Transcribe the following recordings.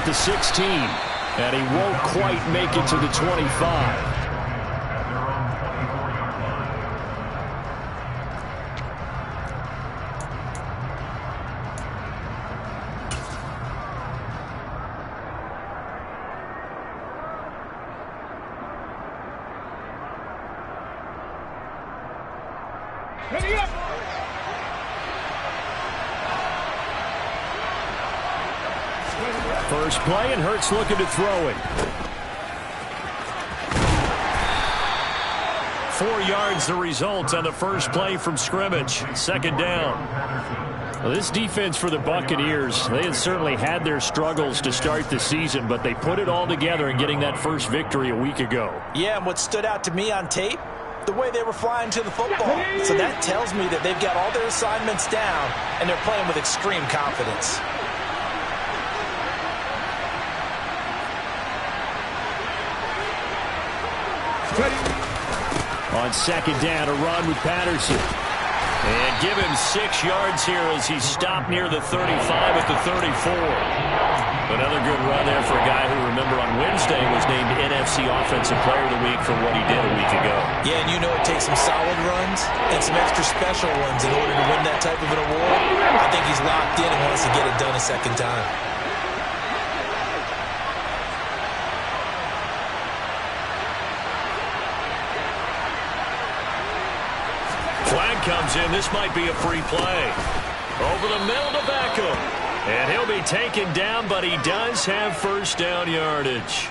the 16. And he won't quite make it to the 25. First play, and Hurts looking to throw it. 4 yards the result on the first play from scrimmage. Second down. Well, this defense for the Buccaneers, they had certainly had their struggles to start the season, but they put it all together in getting that first victory a week ago. Yeah, and what stood out to me on tape, the way they were flying to the football. So that tells me that they've got all their assignments down, and they're playing with extreme confidence. On second down, a run with Patterson. And give him 6 yards here as he stopped near the 35 at the 34. Another good run there for a guy who, remember, on Wednesday was named NFC Offensive Player of the Week for what he did a week ago. Yeah, and you know it takes some solid runs and some extra special ones in order to win that type of an award. I think he's locked in and wants to get it done a second time. Comes in. This might be a free play. Over the middle to Beckham. And he'll be taken down, but he does have first down yardage.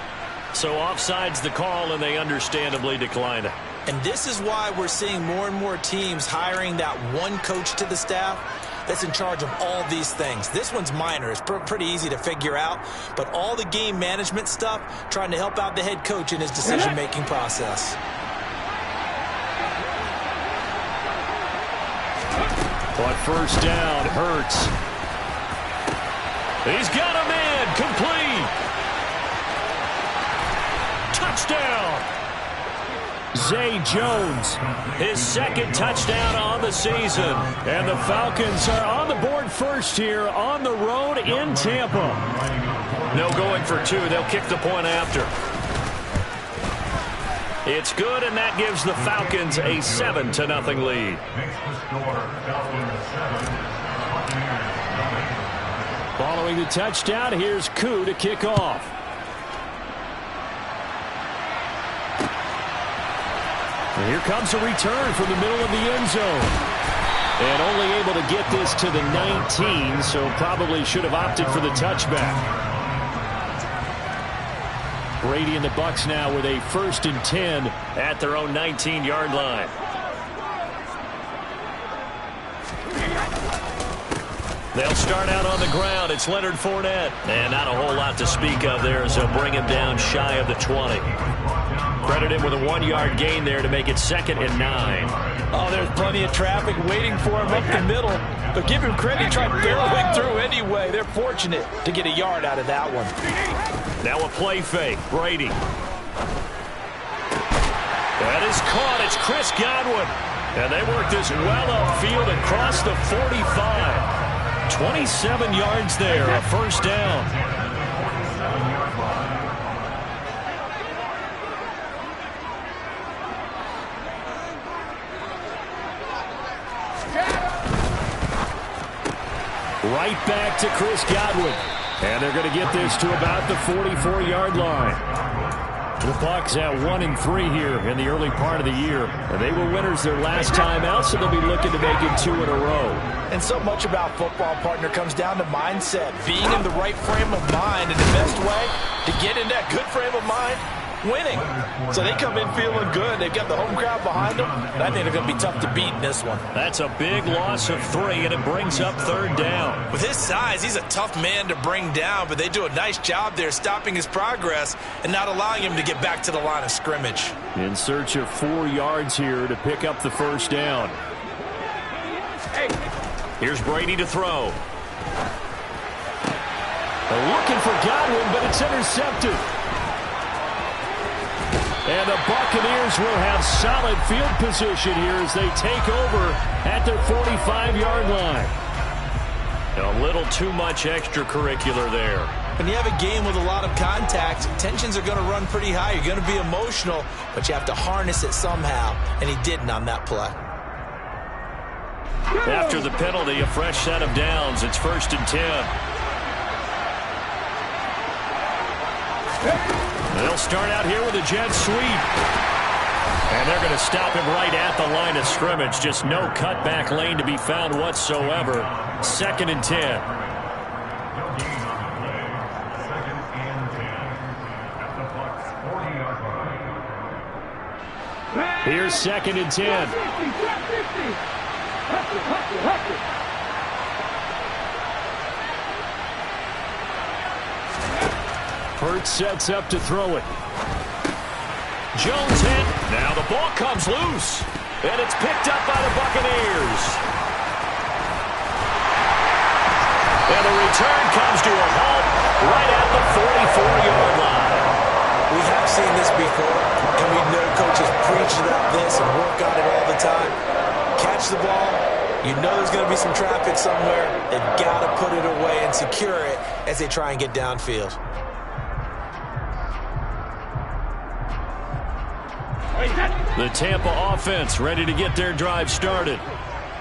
So offside's the call, and they understandably decline it. And this is why we're seeing more and more teams hiring that one coach to the staff that's in charge of all these things. This one's minor. It's pretty easy to figure out. But all the game management stuff, trying to help out the head coach in his decision-making process. On first down, Hurts. He's got a man, complete. Touchdown. Zay Jones, his second touchdown on the season. And the Falcons are on the board first here on the road in Tampa. No going for 2. They'll kick the point after. It's good, and that gives the Falcons a 7-0 lead. Following the touchdown, here's Koo to kick off. And here comes a return from the middle of the end zone. And only able to get this to the 19, so probably should have opted for the touchback. Brady and the Bucs now with a 1st and 10 at their own 19-yard line. They'll start out on the ground. It's Leonard Fournette. And not a whole lot to speak of there as they'll bring him down shy of the 20. Credit him with a 1-yard gain there to make it 2nd and 9. Oh, there's plenty of traffic waiting for him up the middle. But give him credit, he tried barreling through anyway. They're fortunate to get a yard out of that one. Now a play fake. Brady. That is caught. It's Chris Godwin. And they work this well upfield across the 45. 27 yards there, a first down. Right back to Chris Godwin. And they're going to get this to about the 44-yard line. The Bucs at 1-3 here in the early part of the year. And they were winners their last time out, so they'll be looking to make it 2 in a row. And so much about football, partner, comes down to mindset. Being in the right frame of mind, and the best way to get in that good frame of mind, winning. So they come in feeling good. They've got the home crowd behind them, and I think they're going to be tough to beat in this one. That's a big loss of 3, and it brings up 3rd down. With his size, he's a tough man to bring down, but they do a nice job there stopping his progress and not allowing him to get back to the line of scrimmage. In search of 4 yards here to pick up the first down. Here's Brady to throw. Looking for Godwin, but it's intercepted. And the Buccaneers will have solid field position here as they take over at their 45-yard line. A little too much extracurricular there. When you have a game with a lot of contact, tensions are going to run pretty high. You're going to be emotional, but you have to harness it somehow, and he didn't on that play. After the penalty, a fresh set of downs. It's 1st and 10. They'll start out here with a jet sweep. And they're going to stop him right at the line of scrimmage. Just no cutback lane to be found whatsoever. 2nd and 10. Here's 2nd and 10. Hurts sets up to throw it. Jones hit. Now the ball comes loose. And it's picked up by the Buccaneers. And the return comes to a halt right at the 44-yard line. We have seen this before, and we know coaches preach about this and work on it all the time. Catch the ball. You know there's going to be some traffic somewhere. They've got to put it away and secure it as they try and get downfield. The Tampa offense ready to get their drive started.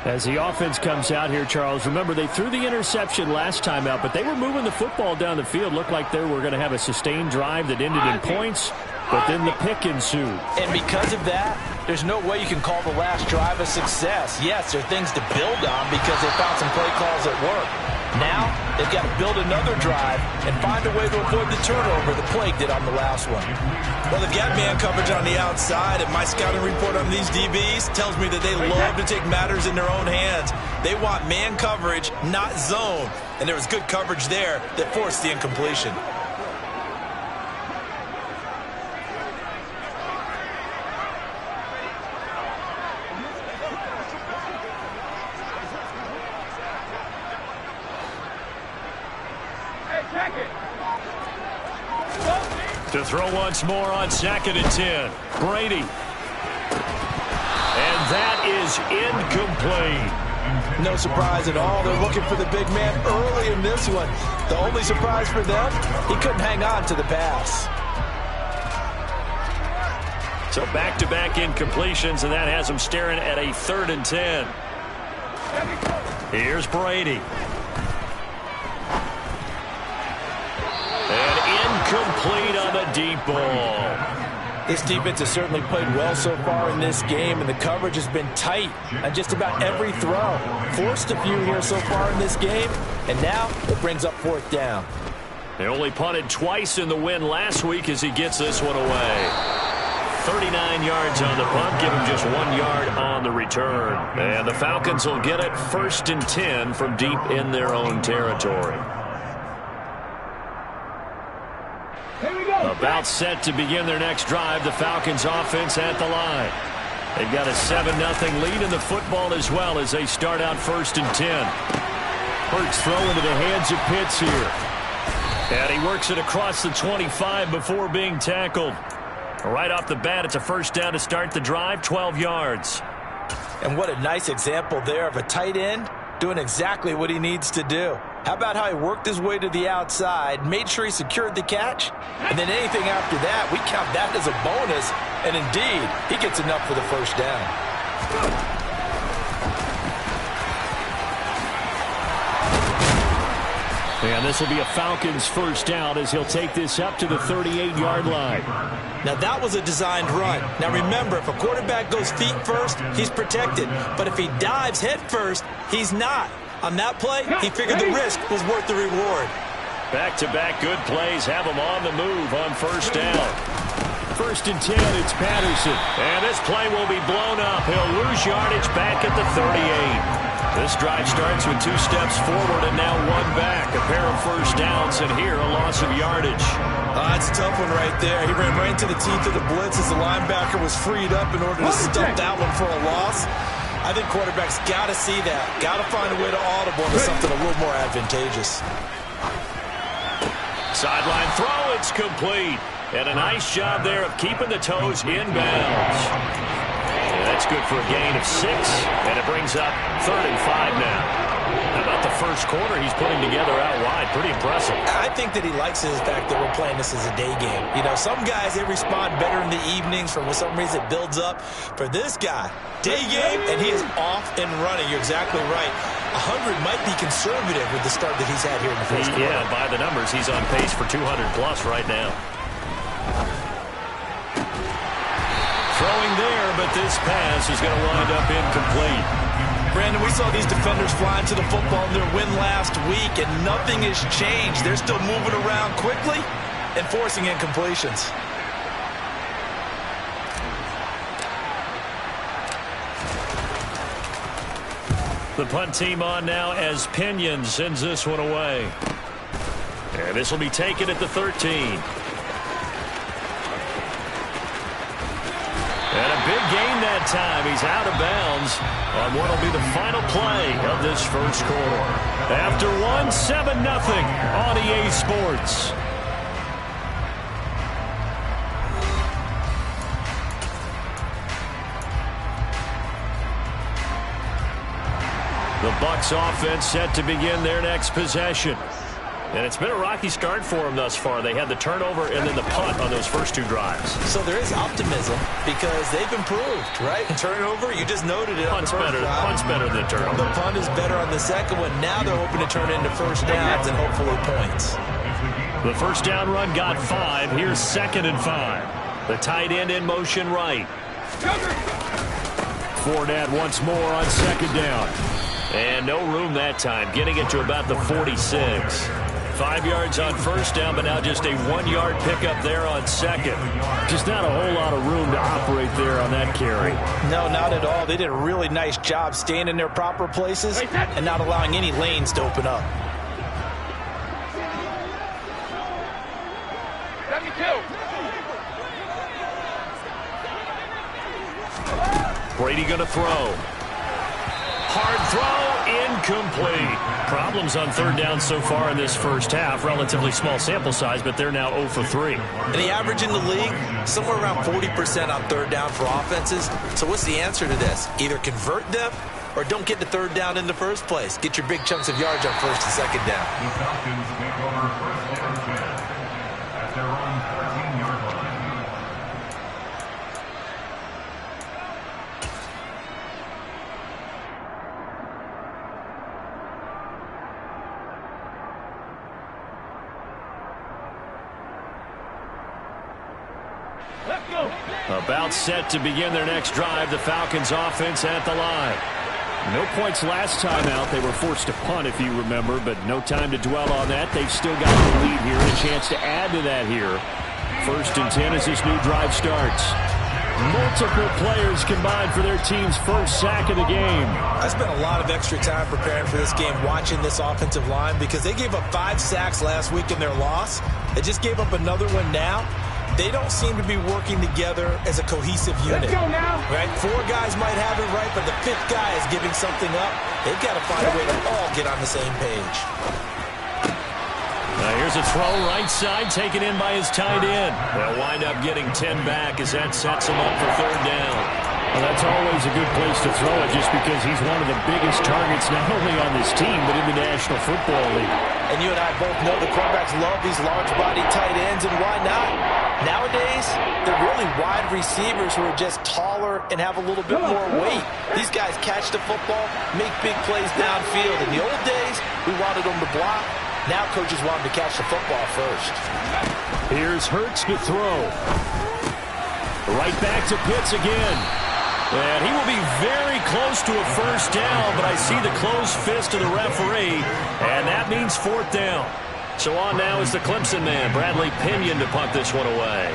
As the offense comes out here, Charles, remember they threw the interception last time out, but they were moving the football down the field. Looked like they were going to have a sustained drive that ended in points, but then the pick ensued. And because of that, there's no way you can call the last drive a success. Yes, there are things to build on because they found some play calls at work. Now, they've got to build another drive and find a way to avoid the turnover the Plague did on the last one. Well, they've got man coverage on the outside, and my scouting report on these DBs tells me that they love to take matters in their own hands. They want man coverage, not zone. And there was good coverage there that forced the incompletion. To throw once more on 2nd and 10. Brady. And that is incomplete. No surprise at all. They're looking for the big man early in this one. The only surprise for them, he couldn't hang on to the pass. So back-to-back incompletions, and that has them staring at a 3rd and 10. Here's Brady. And incomplete on the deep ball. This defense has certainly played well so far in this game, and the coverage has been tight on just about every throw. Forced a few here so far in this game, and now it brings up 4th down. They only punted twice in the win last week as he gets this one away. 39 yards on the punt, give him just 1 yard on the return. And the Falcons will get it 1st and 10 from deep in their own territory. About set to begin their next drive, the Falcons offense at the line. They've got a 7-0 lead in the football as well as they start out 1st and 10. Hurts throw into the hands of Pitts here. And he works it across the 25 before being tackled. Right off the bat, it's a 1st down to start the drive, 12 yards. And what a nice example there of a tight end doing exactly what he needs to do. How about how he worked his way to the outside, made sure he secured the catch, and then anything after that, we count that as a bonus, and indeed, he gets enough for the 1st down. And this will be a Falcons 1st down as he'll take this up to the 38-yard line. Now, that was a designed run. Now, remember, if a quarterback goes feet first, he's protected. But if he dives head first, he's not. On that play, he figured the risk was worth the reward. Back-to-back good plays have him on the move on 1st down. 1st and 10, it's Patterson. And this play will be blown up. He'll lose yardage back at the 38. This drive starts with 2 steps forward and now 1 back. A pair of 1st downs, and here a loss of yardage. That's a tough one right there. He ran right into the teeth of the blitz as the linebacker was freed up in order to stump that one for a loss. I think quarterbacks got to see that. Got to find a way to audible into something a little more advantageous. Sideline throw, it's complete. And a nice job there of keeping the toes inbounds. And that's good for a gain of 6, and it brings up 3rd and 5 now. How about the first quarter he's putting together out wide. Pretty impressive. I think that he likes the fact that we're playing this as a day game. You know, some guys, they respond better in the evenings. For some reason, it builds up. For this guy, day game, and he is off and running. You're exactly right. 100 might be conservative with the start that he's had here in the first quarter. Yeah, by the numbers, he's on pace for 200-plus right now. Throwing there, but this pass is going to wind up incomplete. Brandon, we saw these defenders flying to the football in their win last week, and nothing has changed. They're still moving around quickly and forcing incompletions. The punt team on now as Pinion sends this one away. And this will be taken at the 13. And a big gain that time. He's out of bounds on what will be the final play of this first quarter. After one, 7-0 on EA Sports. The Bucs offense set to begin their next possession. And it's been a rocky start for them thus far. They had the turnover and then the punt on those first two drives. So there is optimism because they've improved, right? Turnover, you just noted it. Punt's better than turnover. The punt is better on the second one. Now they're hoping to turn it into first downs and hopefully points. The first down run got 5. Here's 2nd and 5. The tight end in motion right. Fournette once more on 2nd down. And no room that time, getting it to about the 46. 5 yards on first down, but now just a 1-yard pickup there on 2nd. Just not a whole lot of room to operate there on that carry. No, not at all. They did a really nice job staying in their proper places and not allowing any lanes to open up. Brady going to throw. Hard throw, incomplete. Problems on third down so far in this first half. Relatively small sample size, but they're now 0 for 3. And the average in the league, somewhere around 40% on third down for offenses. So what's the answer to this? Either convert them or don't get the third down in the first place. Get your big chunks of yards on first and second down. The Falcons make over first and 10 at their own 14-yard line. About set to begin their next drive. The Falcons offense at the line. No points last time out. They were forced to punt, if you remember, but no time to dwell on that. They've still got the lead here and a chance to add to that here. 1st and 10 as this new drive starts. Multiple players combined for their team's first sack of the game. I spent a lot of extra time preparing for this game, watching this offensive line, because they gave up 5 sacks last week in their loss. They just gave up another one now. They don't seem to be working together as a cohesive unit. Let's go now. Right? 4 guys might have it right, but the 5th guy is giving something up. They've got to find a way to all get on the same page. Now here's a throw right side, taken in by his tight end. They'll wind up getting 10 back as that sets him up for third down. Well, that's always a good place to throw it just because he's one of the biggest targets not only on this team but in the National Football League. And you and I both know the quarterbacks love these large-body tight ends, and why not? Nowadays, they're really wide receivers who are just taller and have a little bit more weight. These guys catch the football, make big plays downfield. In the old days, we wanted them to block. Now coaches want them to catch the football first. Here's Hurts to throw. Right back to Pitts again. And he will be very close to a first down, but I see the closed fist of the referee, and that means 4th down. So on now is the Clemson man, Bradley Pinion, to punt this one away.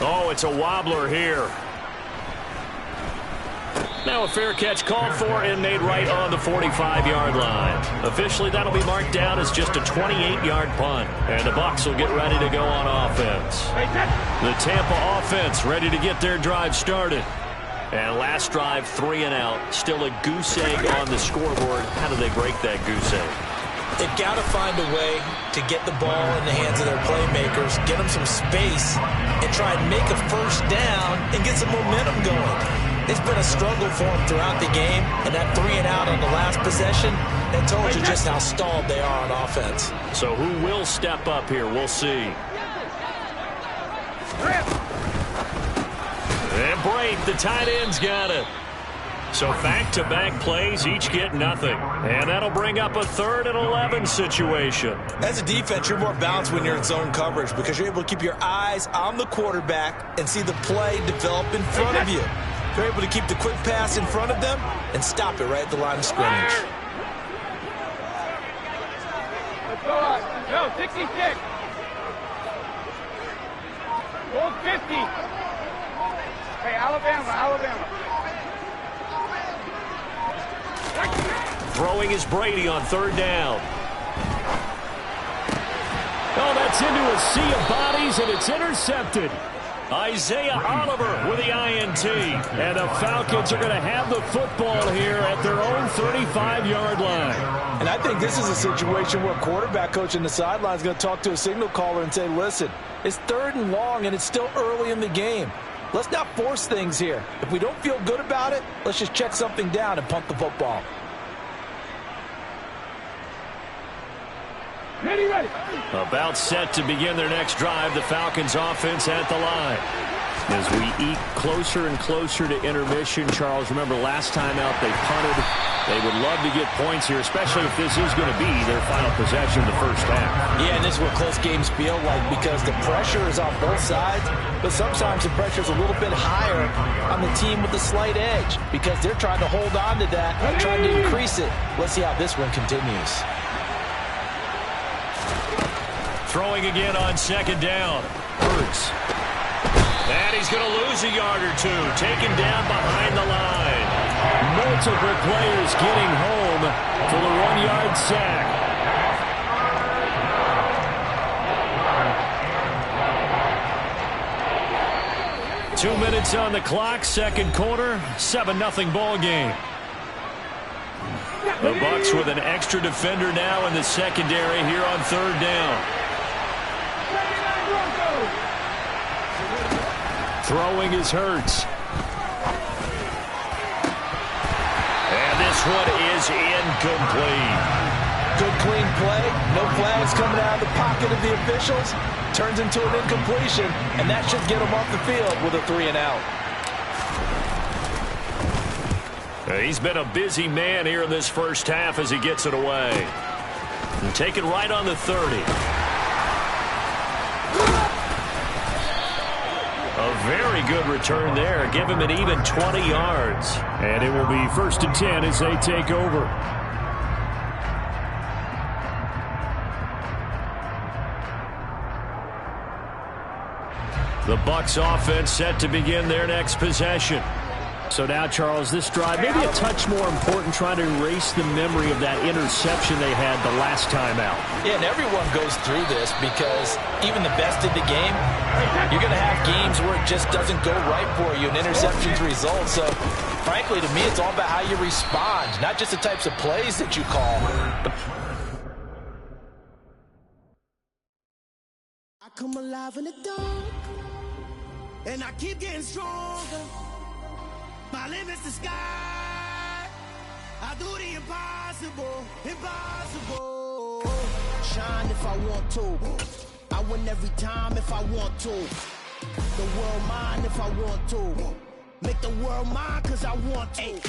Oh, it's a wobbler here. Now a fair catch called for and made right on the 45-yard line. Officially, that'll be marked down as just a 28-yard punt. And the Bucs will get ready to go on offense. The Tampa offense ready to get their drive started. And last drive, 3 and out. Still a goose egg on the scoreboard. How do they break that goose egg? They've got to find a way to get the ball in the hands of their playmakers, get them some space, and try and make a first down and get some momentum going. It's been a struggle for him throughout the game, and that 3-and-out on the last possession, that told you just how stalled they are on offense. So who will step up here? We'll see. And Brape, the tight end's got it. So back-to-back plays, each get nothing. And that'll bring up a 3rd and 11 situation. As a defense, you're more balanced when you're in zone coverage because you're able to keep your eyes on the quarterback and see the play develop in front of you. You're able to keep the quick pass in front of them and stop it right at the line of scrimmage. Let's go on. No, 66. Goal 50. Hey, Alabama. Throwing is Brady on 3rd down. Oh, that's into a sea of bodies, and it's intercepted. Isaiah Oliver with the INT. And the Falcons are going to have the football here at their own 35-yard line. And I think this is a situation where a quarterback coach in the sideline is going to talk to a signal caller and say, listen, it's 3rd and long, and it's still early in the game. Let's not force things here. If we don't feel good about it, let's just check something down and punt the football. Ready. About set to begin their next drive, the Falcons offense at the line. As we eke closer and closer to intermission, Charles, remember last time out they punted. They would love to get points here, especially if this is going to be their final possession of the first half. Yeah, and this is what close games feel like because the pressure is on both sides, but sometimes the pressure is a little bit higher on the team with the slight edge because they're trying to hold on to that, trying to increase it. Let's see how this one continues. Throwing again on 2nd down. Hurts. And he's going to lose a yard or two. Taken down behind the line. Multiple players getting home for the 1-yard sack. Two minutes on the clock, 2nd quarter, 7-0 ball game. The Bucs with an extra defender now in the secondary here on 3rd down. Throwing is Hurts. And this one is incomplete. Good clean play. No flags coming out of the pocket of the officials. Turns into an incompletion, and that should get them off the field with a 3-and-out. He's been a busy man here in this first half as he gets it away. And taken right on the 30. A very good return there. Give him an even 20 yards. And it will be 1st and 10 as they take over. The Bucs offense set to begin their next possession. So now, Charles, this drive maybe a touch more important, trying to erase the memory of that interception they had the last time out. Yeah, and everyone goes through this because even the best in the game, you're going to have games where it just doesn't go right for you and interceptions result. So, frankly, to me, it's all about how you respond, not just the types of plays that you call. I come alive in the dark, and I keep getting stronger. My limit's the sky. I do the impossible, impossible. Shine if I want to. I win every time if I want to. The world mine if I want to. Make the world mine cause I want to.